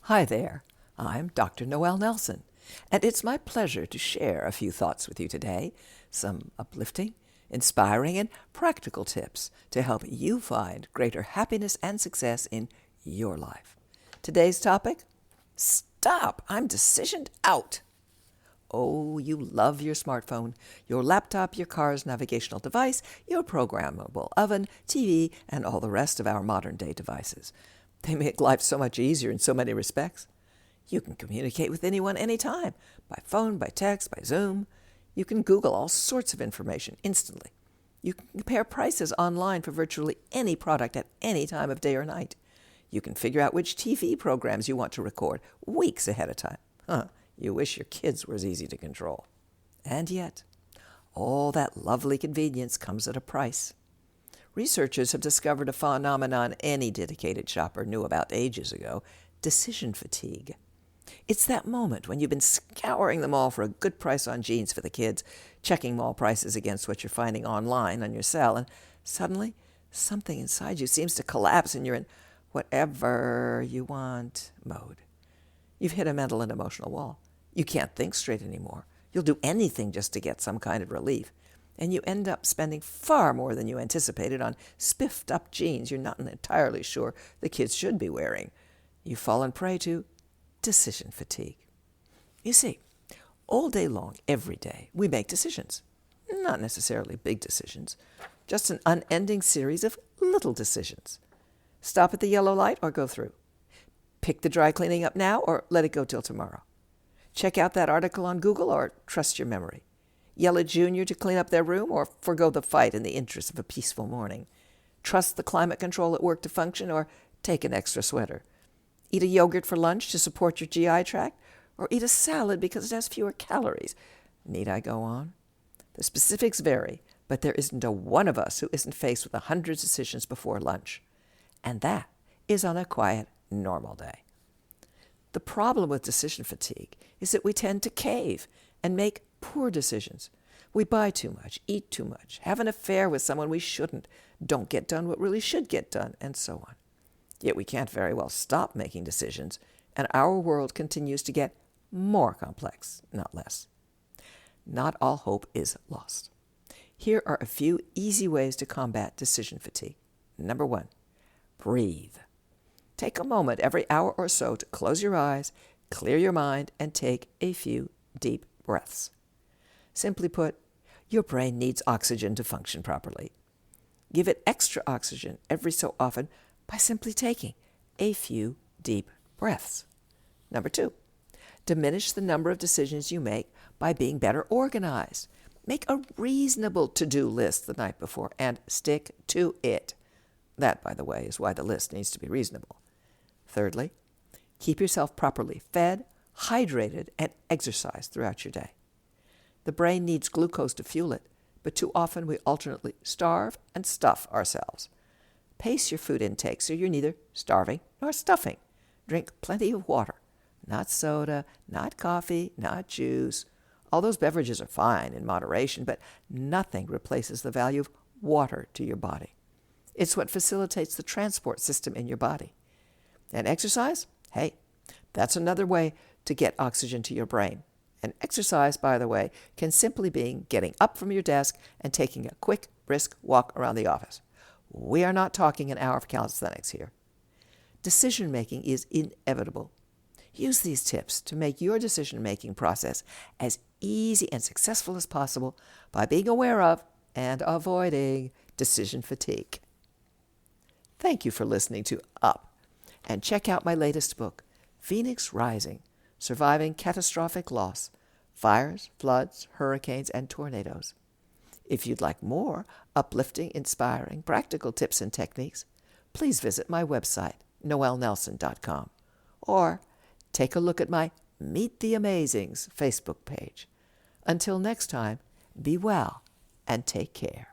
Hi there, I'm Dr. Noel Nelson, and it's my pleasure to share a few thoughts with you today, some uplifting, inspiring, and practical tips to help you find greater happiness and success in your life. Today's topic: Stop! I'm decisioned out! Oh, you love your smartphone, your laptop, your car's navigational device, your programmable oven, TV, and all the rest of our modern-day devices. They make life so much easier in so many respects. You can communicate with anyone anytime, by phone, by text, by Zoom. You can Google all sorts of information instantly. You can compare prices online for virtually any product at any time of day or night. You can figure out which TV programs you want to record weeks ahead of time. You wish your kids were as easy to control. And yet, all that lovely convenience comes at a price. Researchers have discovered a phenomenon any dedicated shopper knew about ages ago: decision fatigue. It's that moment when you've been scouring the mall for a good price on jeans for the kids, checking mall prices against what you're finding online on your cell, and suddenly something inside you seems to collapse and you're in whatever you want mode. You've hit a mental and emotional wall. You can't think straight anymore. You'll do anything just to get some kind of relief. And you end up spending far more than you anticipated on spiffed up jeans you're not entirely sure the kids should be wearing. You've fallen prey to decision fatigue. You see, all day long, every day, we make decisions. Not necessarily big decisions, just an unending series of little decisions. Stop at the yellow light or go through. Pick the dry cleaning up now or let it go till tomorrow. Check out that article on Google or trust your memory. Yell at Junior to clean up their room or forgo the fight in the interest of a peaceful morning. Trust the climate control at work to function or take an extra sweater. Eat a yogurt for lunch to support your GI tract or eat a salad because it has fewer calories. Need I go on? The specifics vary, but there isn't a one of us who isn't faced with 100 decisions before lunch. And that is on a quiet, normal day. The problem with decision fatigue is that we tend to cave and make poor decisions. We buy too much, eat too much, have an affair with someone we shouldn't, don't get done what really should get done, and so on. Yet we can't very well stop making decisions, and our world continues to get more complex, not less. Not all hope is lost. Here are a few easy ways to combat decision fatigue. Number 1, breathe. Take a moment every hour or so to close your eyes, clear your mind, and take a few deep breaths. Simply put, your brain needs oxygen to function properly. Give it extra oxygen every so often by simply taking a few deep breaths. Number 2, diminish the number of decisions you make by being better organized. Make a reasonable to-do list the night before and stick to it. That, by the way, is why the list needs to be reasonable. Thirdly, keep yourself properly fed, hydrated, and exercised throughout your day. The brain needs glucose to fuel it, but too often we alternately starve and stuff ourselves. Pace your food intake so you're neither starving nor stuffing. Drink plenty of water. Not soda, not coffee, not juice. All those beverages are fine in moderation, but nothing replaces the value of water to your body. It's what facilitates the transport system in your body. And exercise? Hey, that's another way to get oxygen to your brain. And exercise, by the way, can simply be getting up from your desk and taking a quick, brisk walk around the office. We are not talking an hour of calisthenics here. Decision-making is inevitable. Use these tips to make your decision-making process as easy and successful as possible by being aware of and avoiding decision fatigue. Thank you for listening to Up. And check out my latest book, Phoenix Rising: Surviving Catastrophic Loss, Fires, Floods, Hurricanes, and Tornadoes. If you'd like more uplifting, inspiring, practical tips and techniques, please visit my website, noelnelson.com, or take a look at my Meet the Amazings Facebook page. Until next time, be well and take care.